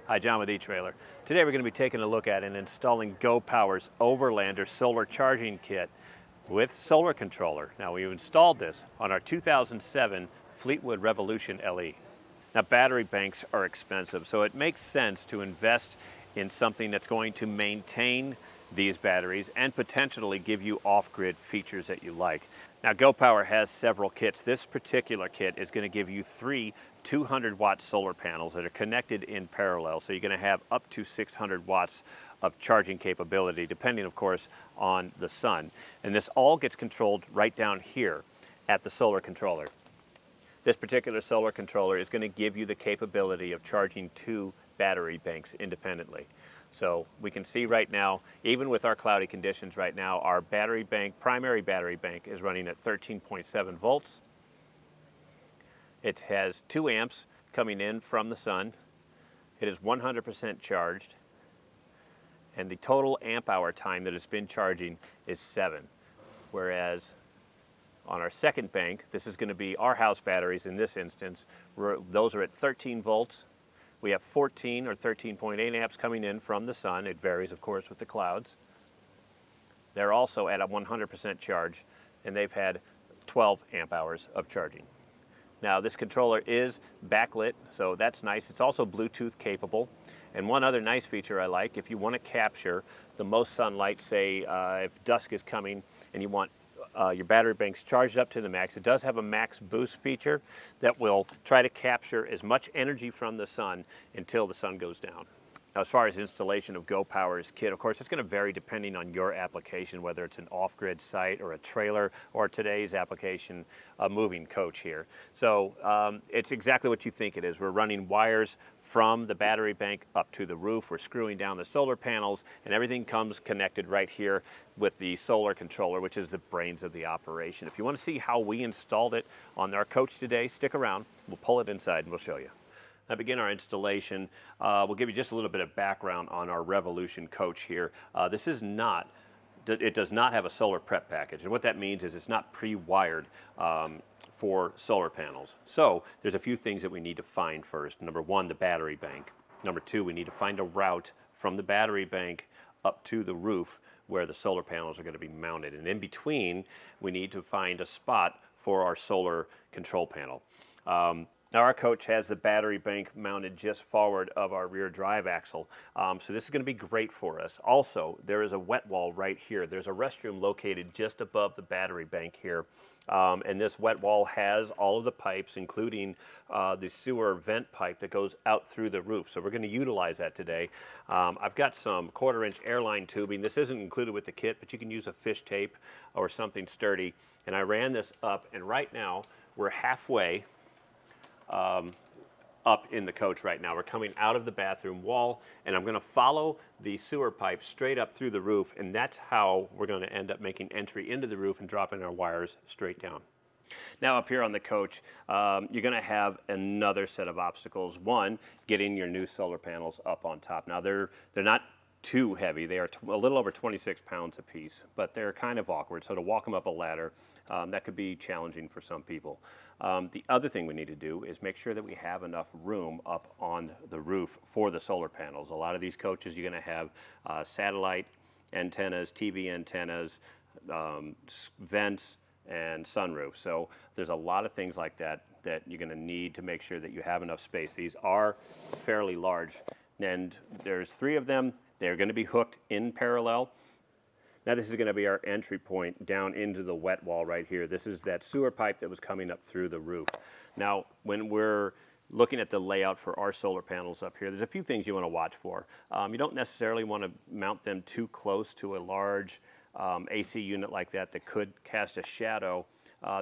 Hi, John with etrailer. Today we're going to be taking a look at and installing GoPower's Overlander solar charging kit with solar controller. Now we've installed this on our 2007 Fleetwood Revolution LE. Now battery banks are expensive, so it makes sense to invest in something that's going to maintain these batteries and potentially give you off-grid features that you like. Now GoPower has several kits. This particular kit is going to give you 3 200-watt solar panels that are connected in parallel, so you're going to have up to 600 watts of charging capability, depending of course on the sun. And this all gets controlled right down here at the solar controller. This particular solar controller is going to give you the capability of charging 2 battery banks independently. So we can see right now, even with our cloudy conditions right now, our battery bank, primary battery bank, is running at 13.7 volts. It has 2 amps coming in from the sun. It is 100% charged. And the total amp hour time that it's been charging is 7. Whereas on our second bank, this is going to be our house batteries in this instance, those are at 13 volts. We have 14 or 13.8 amps coming in from the sun. It varies, of course, with the clouds. They're also at a 100% charge, and they've had 12 amp hours of charging. Now, this controller is backlit, so that's nice. It's also Bluetooth capable. And one other nice feature I like, if you want to capture the most sunlight, say if dusk is coming and you want your battery bank's charged up to the max, it does have a max boost feature that will try to capture as much energy from the sun until the sun goes down. Now, as far as installation of GoPower's kit, of course, it's going to vary depending on your application, whether it's an off-grid site or a trailer, or today's application, a moving coach here. So it's exactly what you think it is. We're running wires from the battery bank up to the roof. We're screwing down the solar panels, and everything comes connected right here with the solar controller, which is the brains of the operation. If you want to see how we installed it on our coach today, stick around. We'll pull it inside and we'll show you. Now, begin our installation. We'll give you just a little bit of background on our Revolution coach here. This is not, it does not have a solar prep package. And what that means is it's not pre-wired for solar panels. So there's a few things that we need to find first. Number 1, the battery bank. Number 2, we need to find a route from the battery bank up to the roof where the solar panels are going to be mounted. And in between, we need to find a spot for our solar control panel. Now our coach has the battery bank mounted just forward of our rear drive axle, so this is going to be great for us. Also, there is a wet wall right here. There's a restroom located just above the battery bank here, and this wet wall has all of the pipes, including the sewer vent pipe that goes out through the roof, so we're going to utilize that today. I've got some 1/4-inch airline tubing. This isn't included with the kit, but you can use a fish tape or something sturdy, and I ran this up, and right now we're halfway up in the coach right now. We're coming out of the bathroom wall, and I'm going to follow the sewer pipe straight up through the roof, and that's how we're going to end up making entry into the roof and dropping our wires straight down. Now up here on the coach, you're going to have another set of obstacles. One, getting your new solar panels up on top. Now they're not too heavy. They are a little over 26 pounds a piece, but they're kind of awkward. So to walk them up a ladder, that could be challenging for some people. The other thing we need to do is make sure that we have enough room up on the roof for the solar panels. A lot of these coaches, you're going to have satellite antennas, TV antennas, vents, and sunroof. So there's a lot of things like that that you're going to need to make sure that you have enough space. These are fairly large, and there's 3 of them. They're going to be hooked in parallel. Now this is going to be our entry point down into the wet wall right here. This is that sewer pipe that was coming up through the roof. Now when we're looking at the layout for our solar panels up here, there's a few things you want to watch for. You don't necessarily want to mount them too close to a large AC unit like that could cast a shadow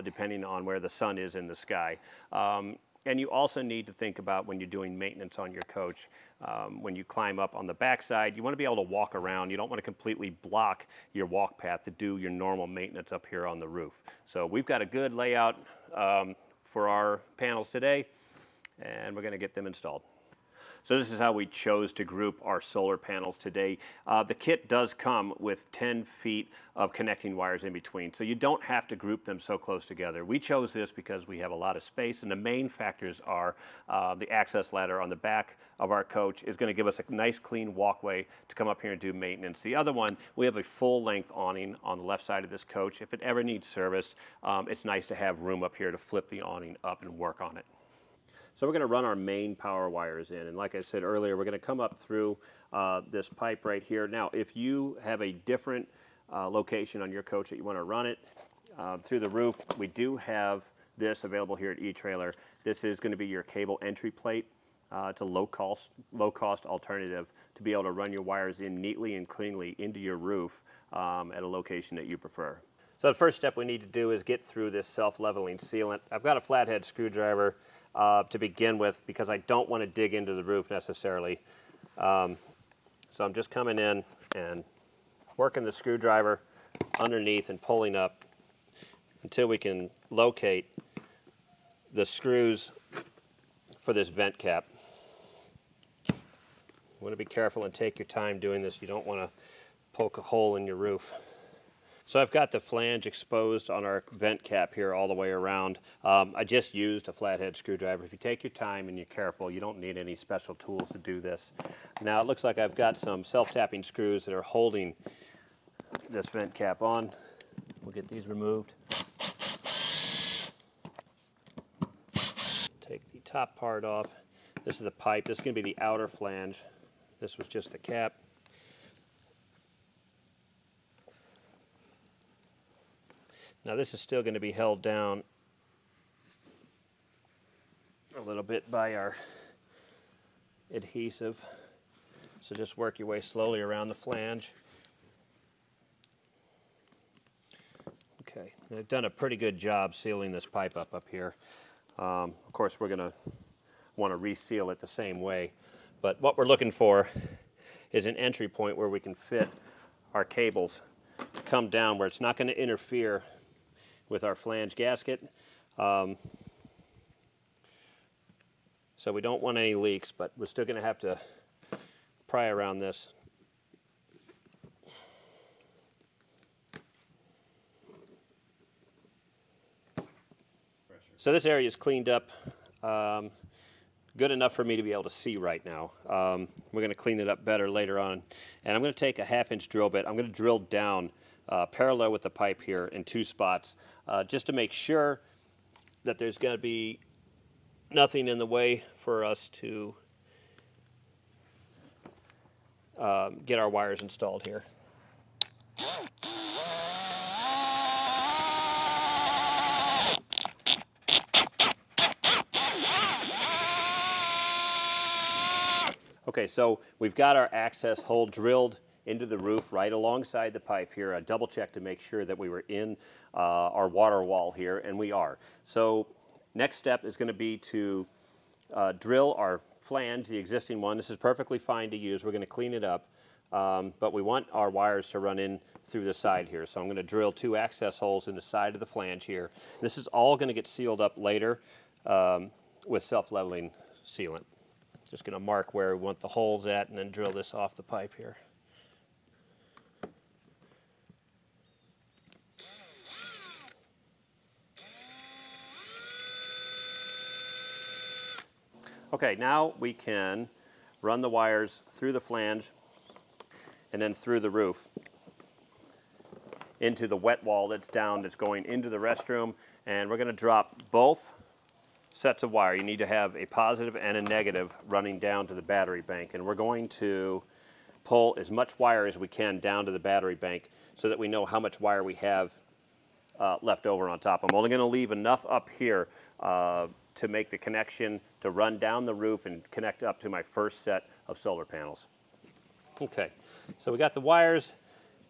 depending on where the sun is in the sky. And you also need to think about when you're doing maintenance on your coach, when you climb up on the backside, you want to be able to walk around. You don't want to completely block your walk path to do your normal maintenance up here on the roof. So we've got a good layout for our panels today, and we're going to get them installed. So this is how we chose to group our solar panels today. The kit does come with 10 feet of connecting wires in between, so you don't have to group them so close together. We chose this because we have a lot of space, and the main factors are the access ladder on the back of our coach is going to give us a nice clean walkway to come up here and do maintenance. The other one, we have a full-length awning on the left side of this coach. If it ever needs service, it's nice to have room up here to flip the awning up and work on it. So we're going to run our main power wires in, and like I said earlier, we're going to come up through this pipe right here. Now, if you have a different location on your coach that you want to run it through the roof, we do have this available here at eTrailer. This is going to be your cable entry plate. It's a low-cost alternative to be able to run your wires in neatly and cleanly into your roof at a location that you prefer. So the first step we need to do is get through this self-leveling sealant. I've got a flathead screwdriver to begin with because I don't want to dig into the roof necessarily. So I'm just coming in and working the screwdriver underneath and pulling up until we can locate the screws for this vent cap. You want to be careful and take your time doing this. You don't want to poke a hole in your roof. So I've got the flange exposed on our vent cap here all the way around. I just used a flathead screwdriver. If you take your time and you're careful, you don't need any special tools to do this. Now it looks like I've got some self-tapping screws that are holding this vent cap on. We'll get these removed. Take the top part off. This is the pipe. This is going to be the outer flange. This was just the cap. Now this is still going to be held down a little bit by our adhesive. So just work your way slowly around the flange. Okay, I've done a pretty good job sealing this pipe up here. Of course, we're going to want to reseal it the same way. But what we're looking for is an entry point where we can fit our cables to come down where it's not going to interfere with our flange gasket. So we don't want any leaks, but we're still going to have to pry around this. So this area is cleaned up good enough for me to be able to see right now. We're going to clean it up better later on. And I'm going to take a 1/2-inch drill bit. I'm going to drill down parallel with the pipe here in 2 spots, just to make sure that there's going to be nothing in the way for us to get our wires installed here. Okay, so we've got our access hole drilled into the roof right alongside the pipe here. I double checked to make sure that we were in our water wall here, and we are. So next step is going to be to drill our flange, the existing one. This is perfectly fine to use. We're going to clean it up, but we want our wires to run in through the side here. So I'm going to drill 2 access holes in the side of the flange here. This is all going to get sealed up later with self-leveling sealant. Just going to mark where we want the holes at and then drill this off the pipe here. Okay, now we can run the wires through the flange and then through the roof into the wet wall that's down, that's going into the restroom, and we're going to drop both sets of wire. You need to have a positive and a negative running down to the battery bank, and we're going to pull as much wire as we can down to the battery bank so that we know how much wire we have left over on top. I'm only going to leave enough up here to make the connection to run down the roof and connect up to my first set of solar panels. Okay, so we got the wires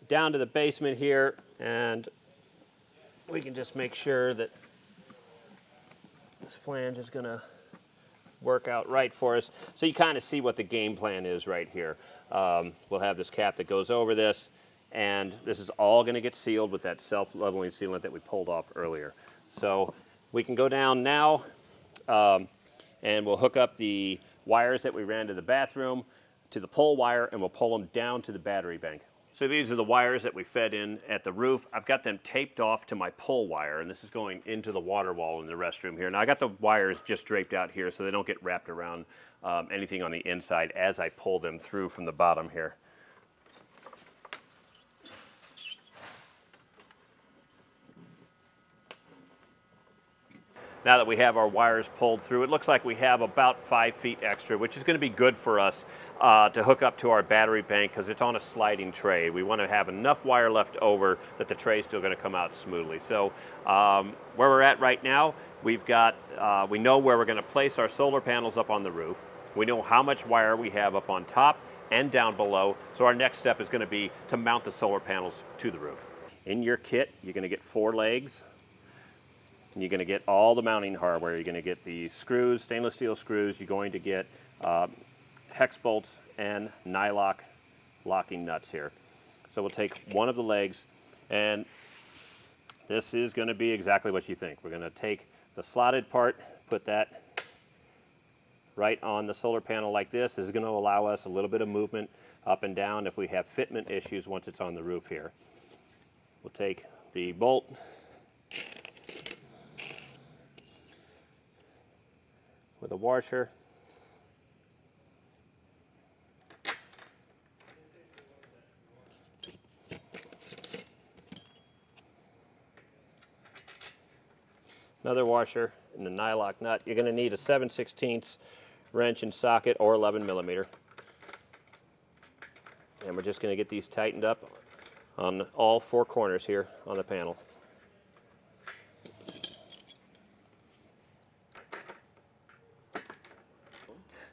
down to the basement here, and we can just make sure that this flange is going to work out right for us. So you kind of see what the game plan is right here. We'll have this cap that goes over this, and this is all going to get sealed with that self-leveling sealant that we pulled off earlier. So we can go down now, and we'll hook up the wires that we ran to the bathroom, to the pole wire, and we'll pull them down to the battery bank. So these are the wires that we fed in at the roof. I've got them taped off to my pole wire, and this is going into the water wall in the restroom here. Now I got the wires just draped out here so they don't get wrapped around anything on the inside as I pull them through from the bottom here. Now that we have our wires pulled through, it looks like we have about 5 feet extra, which is going to be good for us to hook up to our battery bank because it's on a sliding tray. We want to have enough wire left over that the tray is still going to come out smoothly. So where we're at right now, we know where we're going to place our solar panels up on the roof. We know how much wire we have up on top and down below. So our next step is going to be to mount the solar panels to the roof. In your kit, you're going to get 4 legs. You're going to get all the mounting hardware. You're going to get the screws, stainless steel screws. You're going to get hex bolts and nylock locking nuts here. So we'll take one of the legs, and this is going to be exactly what you think. We're going to take the slotted part, put that right on the solar panel like this. This is going to allow us a little bit of movement up and down if we have fitment issues once it's on the roof here. We'll take the bolt, with a washer, another washer, and a nylock nut. You're going to need a 7/16 wrench and socket or 11 millimeter. And we're just going to get these tightened up on all 4 corners here on the panel.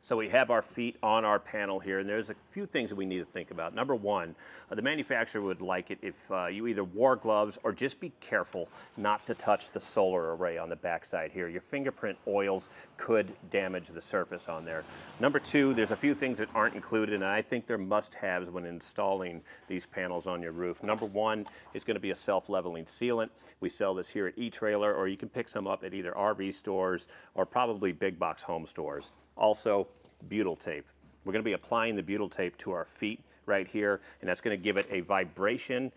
So we have our feet on our panel here, and there's a few things that we need to think about. Number one, the manufacturer would like it if you either wore gloves or just be careful not to touch the solar array on the backside here. Your fingerprint oils could damage the surface on there. Number two, there's a few things that aren't included, and I think they're must-haves when installing these panels on your roof. Number one is going to be a self-leveling sealant. We sell this here at eTrailer, or you can pick some up at either RV stores or probably big box home stores. Also, butyl tape. We're going to be applying the butyl tape to our feet right here, and that's going to give it a vibration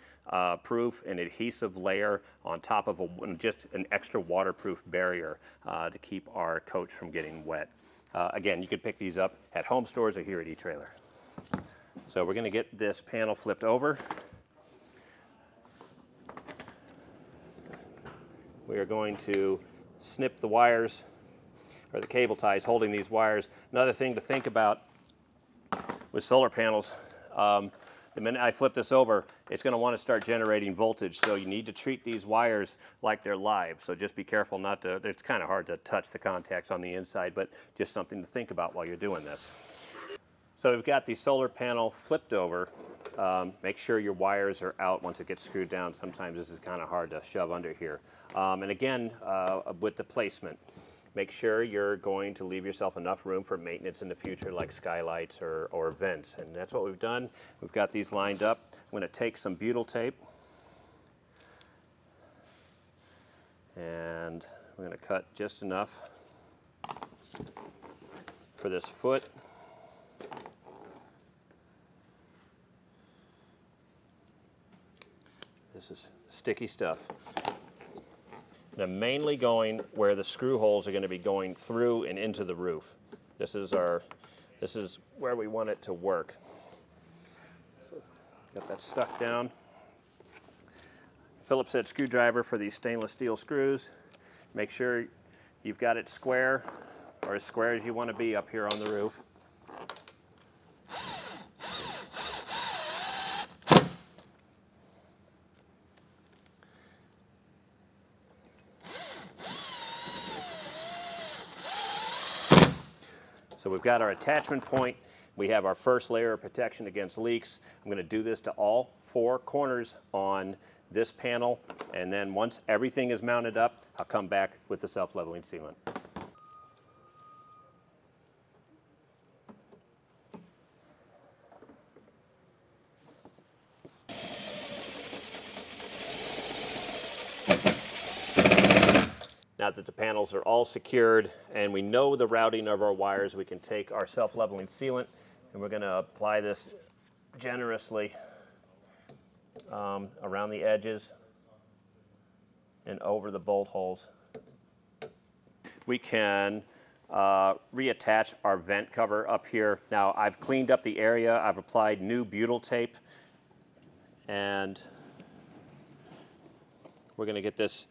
proof and adhesive layer on top of just an extra waterproof barrier to keep our coach from getting wet. Again, you can pick these up at home stores or here at eTrailer. So we're going to get this panel flipped over. We are going to snip the wires, or the cable ties holding these wires. Another thing to think about with solar panels, the minute I flip this over, it's going to want to start generating voltage, so you need to treat these wires like they're live. So just be careful not to, it's kind of hard to touch the contacts on the inside, but just something to think about while you're doing this. So we've got the solar panel flipped over. Make sure your wires are out once it gets screwed down. Sometimes this is kind of hard to shove under here. And again, with the placement, make sure you're going to leave yourself enough room for maintenance in the future, like skylights or vents. And that's what we've done. We've got these lined up. I'm going to take some butyl tape, and we're going to cut just enough for this foot. This is sticky stuff. And I'm mainly going where the screw holes are going to be going through and into the roof. This is where we want it to work. So got that stuck down. Phillips head screwdriver for these stainless steel screws. Make sure you've got it square, or as square as you want to be up here on the roof. So we've got our attachment point. We have our first layer of protection against leaks. I'm going to do this to all 4 corners on this panel, and then once everything is mounted up, I'll come back with the self-leveling sealant. Now Now that the panels are all secured and we know the routing of our wires, we can take our self-leveling sealant and we're going to apply this generously around the edges and over the bolt holes. We can reattach our vent cover up here. Now I've cleaned up the area, I've applied new butyl tape, and we're going to get this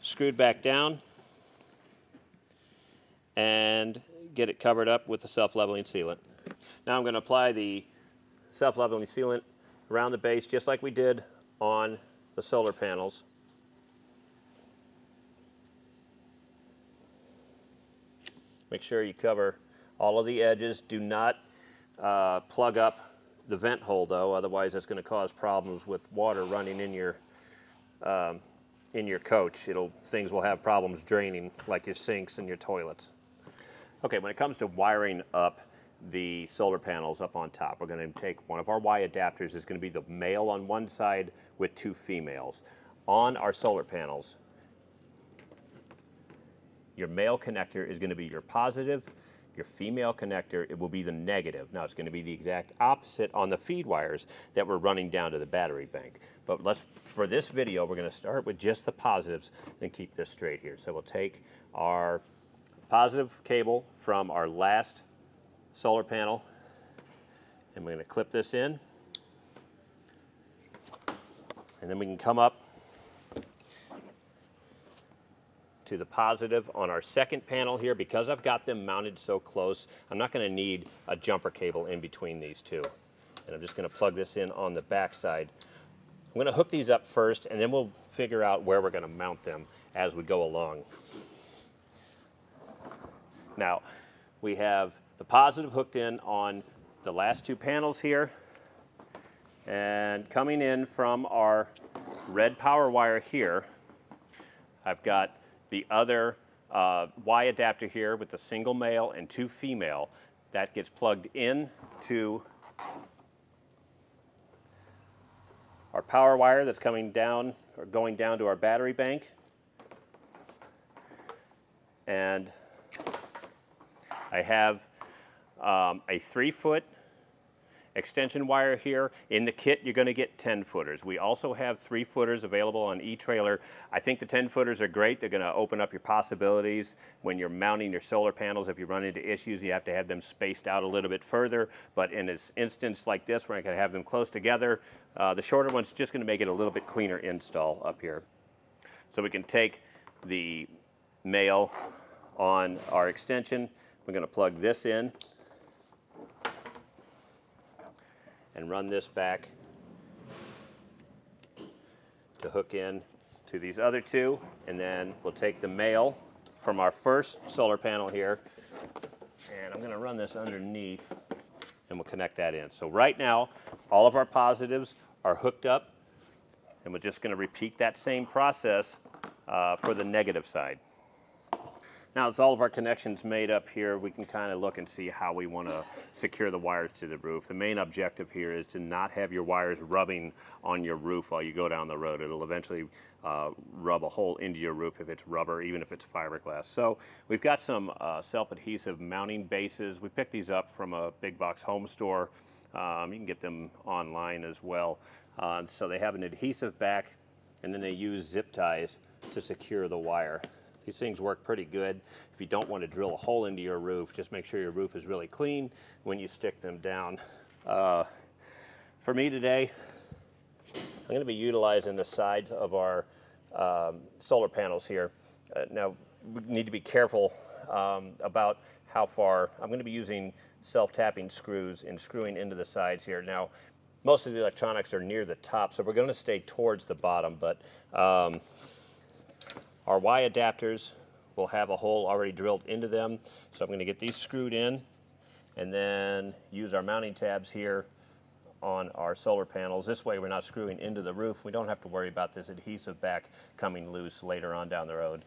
screwed back down and get it covered up with the self-leveling sealant. Now I'm going to apply the self-leveling sealant around the base just like we did on the solar panels. Make sure you cover all of the edges. Do not plug up the vent hole though, otherwise that's going to cause problems with water running in your coach. Things will have problems draining, like your sinks and your toilets. Okay, when it comes to wiring up the solar panels up on top, we're going to take one of our Y adapters. It's going to be the male on one side with two females. On our solar panels, your male connector is going to be your positive. Your female connector, it will be the negative. Now it's going to be the exact opposite on the feed wires that we're running down to the battery bank. But for this video, we're going to start with just the positives and keep this straight here. So we'll take our positive cable from our last solar panel and we're going to clip this in. And then we can come up to the positive on our second panel here. Because I've got them mounted so close, I'm not going to need a jumper cable in between these two. And I'm just going to plug this in on the back side. I'm going to hook these up first and then we'll figure out where we're going to mount them as we go along. Now we have the positive hooked in on the last two panels here, and coming in from our red power wire here, I've got the other Y adapter here with the single male and two female. That gets plugged in to our power wire that's coming down or going down to our battery bank. And I have a 3-foot extension wire here. In the kit, you're going to get 10-footers. We also have 3-footers available on eTrailer. I think the 10-footers are great. They're going to open up your possibilities when you're mounting your solar panels. If you run into issues, you have to have them spaced out a little bit further. But in this instance like this, where I can have them close together, the shorter one's just going to make it a little bit cleaner install up here. So we can take the male on our extension. We're going to plug this in and run this back to hook in to these other two, and then we'll take the male from our first solar panel here, and I'm going to run this underneath and we'll connect that in. So right now all of our positives are hooked up, and we're just going to repeat that same process for the negative side. Now, with all of our connections made up here, we can kind of look and see how we want to secure the wires to the roof. The main objective here is to not have your wires rubbing on your roof while you go down the road. It'll eventually rub a hole into your roof if it's rubber, even if it's fiberglass. So we've got some self-adhesive mounting bases. We picked these up from a big box home store. You can get them online as well. So they have an adhesive back, and then they use zip ties to secure the wire. These things work pretty good. If you don't want to drill a hole into your roof, just make sure your roof is really clean when you stick them down. For me today, I'm going to be utilizing the sides of our solar panels here. Now, we need to be careful about how far. I'm going to be using self-tapping screws and screwing into the sides here. Now, most of the electronics are near the top, so we're going to stay towards the bottom, but our Y adapters will have a hole already drilled into them. So I'm going to get these screwed in and then use our mounting tabs here on our solar panels. This way we're not screwing into the roof. We don't have to worry about this adhesive back coming loose later on down the road.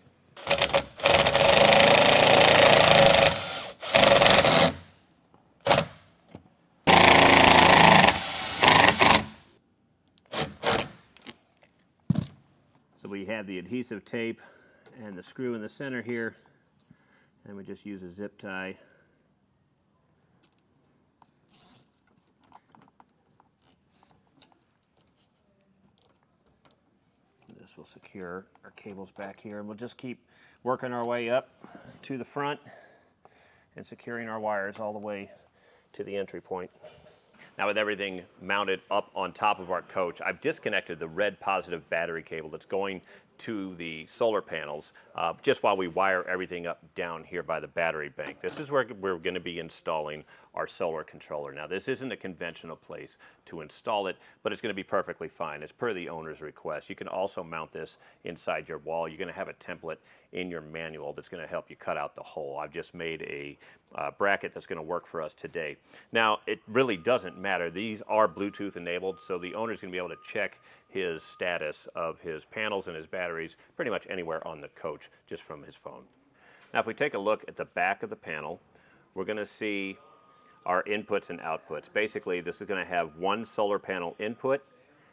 So we have the adhesive tape and the screw in the center here, and we just use a zip tie. This will secure our cables back here, and we'll just keep working our way up to the front and securing our wires all the way to the entry point. Now, with everything mounted up on top of our coach, I've disconnected the red positive battery cable that's going to the solar panels just while we wire everything up down here by the battery bank. This is where we're going to be installing our solar controller. Now, this isn't a conventional place to install it, but it's going to be perfectly fine. It's per the owner's request. You can also mount this inside your wall. You're going to have a template in your manual that's going to help you cut out the hole. I've just made a bracket that's going to work for us today. Now, it really doesn't matter. These are Bluetooth enabled, so the owner's going to be able to check his status of his panels and his batteries pretty much anywhere on the coach just from his phone. Now, if we take a look at the back of the panel, we're going to see our inputs and outputs. Basically, this is going to have one solar panel input,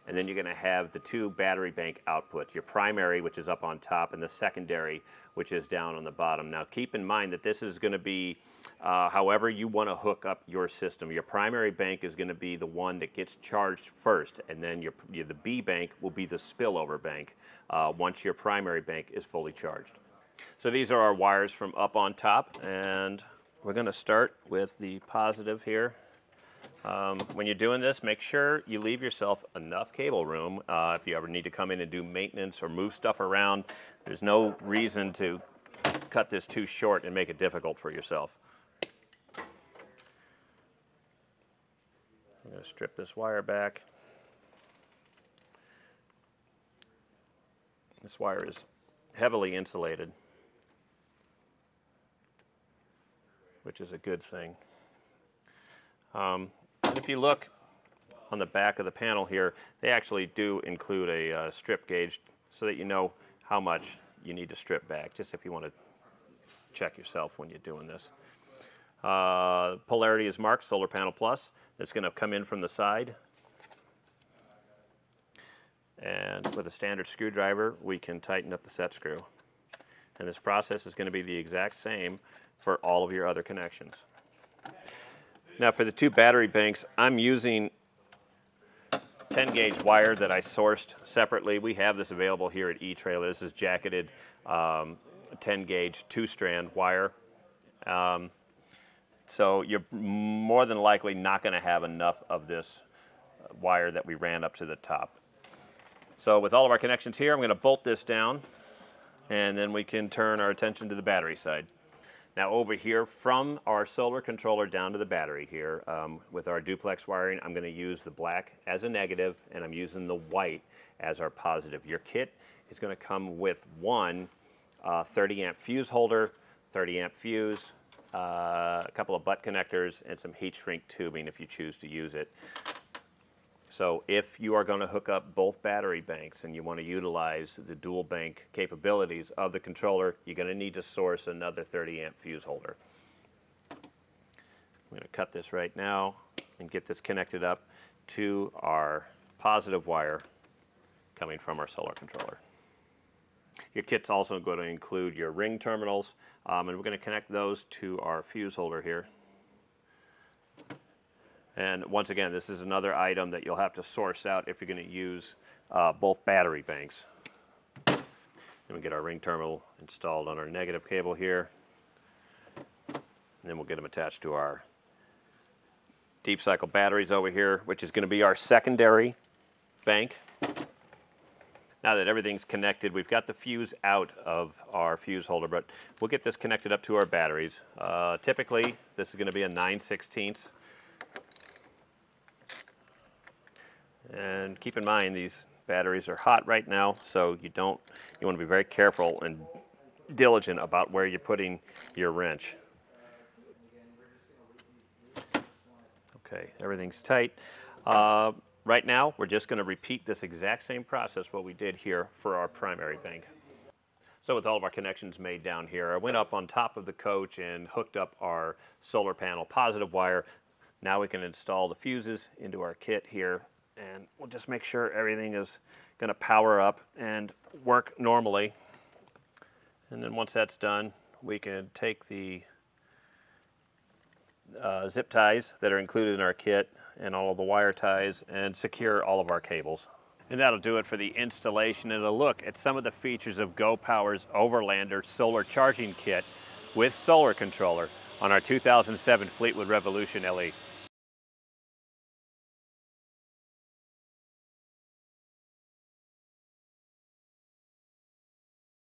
and then you're going to have the two battery bank outputs, your primary, which is up on top, and the secondary, which is down on the bottom. Now, keep in mind that this is going to be however you want to hook up your system. Your primary bank is going to be the one that gets charged first, and then the B bank will be the spillover bank once your primary bank is fully charged. So these are our wires from up on top, and we're going to start with the positive here. When you're doing this, make sure you leave yourself enough cable room. If you ever need to come in and do maintenance or move stuff around, there's no reason to cut this too short and make it difficult for yourself. I'm going to strip this wire back. This wire is heavily insulated, which is a good thing. If you look on the back of the panel here, they actually do include a strip gauge so that you know how much you need to strip back, just if you want to check yourself when you're doing this. Polarity is marked, solar panel plus. It's going to come in from the side. And with a standard screwdriver, we can tighten up the set screw. And this process is going to be the exact same for all of your other connections. Now, for the two battery banks, I'm using 10 gauge wire that I sourced separately. We have this available here at etrailer. This is jacketed 10 gauge 2-strand wire. So you're more than likely not going to have enough of this wire that we ran up to the top. So with all of our connections here, I'm going to bolt this down, and then we can turn our attention to the battery side. Now, over here from our solar controller down to the battery here, with our duplex wiring, I'm going to use the black as a negative, and I'm using the white as our positive. Your kit is going to come with one 30 amp fuse holder, 30 amp fuse, a couple of butt connectors, and some heat shrink tubing if you choose to use it. So if you are going to hook up both battery banks and you want to utilize the dual bank capabilities of the controller, you're going to need to source another 30 amp fuse holder. I'm going to cut this right now and get this connected up to our positive wire coming from our solar controller. Your kit's also going to include your ring terminals, and we're going to connect those to our fuse holder here. And once again, this is another item that you'll have to source out if you're going to use both battery banks. Then we get our ring terminal installed on our negative cable here. And then we'll get them attached to our deep cycle batteries over here, which is going to be our secondary bank. Now that everything's connected, we've got the fuse out of our fuse holder, but we'll get this connected up to our batteries. Typically, this is going to be a 9/16. And keep in mind, these batteries are hot right now, so you want to be very careful and diligent about where you're putting your wrench. Okay, everything's tight. Right now, we're just going to repeat this exact same process what we did here for our primary bank. So with all of our connections made down here, I went up on top of the coach and hooked up our solar panel positive wire. Now we can install the fuses into our kit here, and we'll just make sure everything is going to power up and work normally. And then once that's done, we can take the zip ties that are included in our kit and all of the wire ties and secure all of our cables. And that'll do it for the installation and a look at some of the features of GoPower's Overlander solar charging kit with solar controller on our 2007 Fleetwood Revolution LE.